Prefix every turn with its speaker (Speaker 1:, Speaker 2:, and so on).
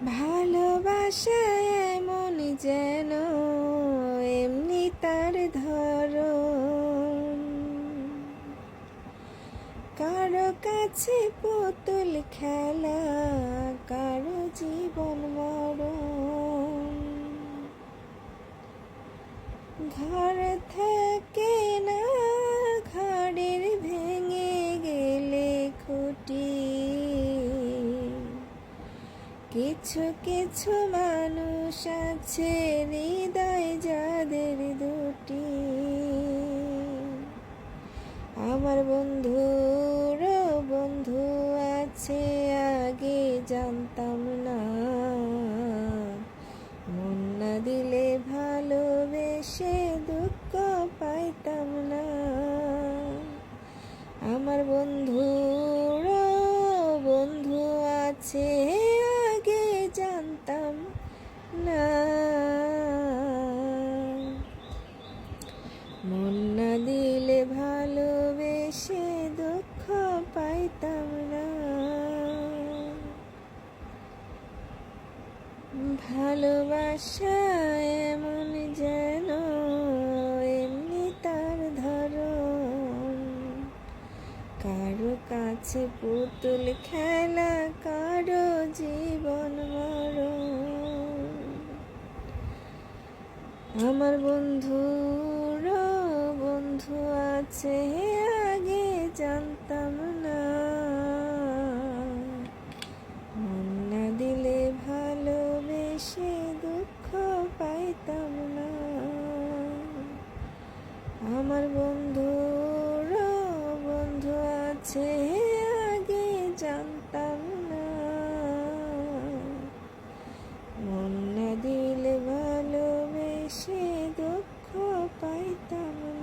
Speaker 1: ভালোবাসায় এমন যেন এমনি তার ধরন, কারো কাছে পুতুল খেলা, কারো জীবন মরণ। ঘর থাকে না, ঘরের ভেঙে গেলে খুঁটি, কিছু কিছু মানুষ আছে হৃদয় যাদের দুটি। আমার বন্ধুর বন্ধু আছে আগে জানতাম না, মন না দিলে ভালোবেসে দুঃখ পাইতাম না। আমার বন্ধুর বন্ধু আছে আগে জানতাম না, মন না দিলে ভালোবেসে দুঃখ পাইতাম না। ভালোবাসা এমন যেন এমনি তার ধরন, কারো কাছে পুতুল খেলা, কারো জীবন মরণ। আমার বন্ধুর বন্ধু আছে আগে জানতাম না, মন না দিলে ভালোবেসে দুঃখ পাইতাম না। আমার বন্ধুর বন্ধু আছে আগে জানতাম না, মন না দিলে ভালোবেসে দুঃখ পাইতাম না।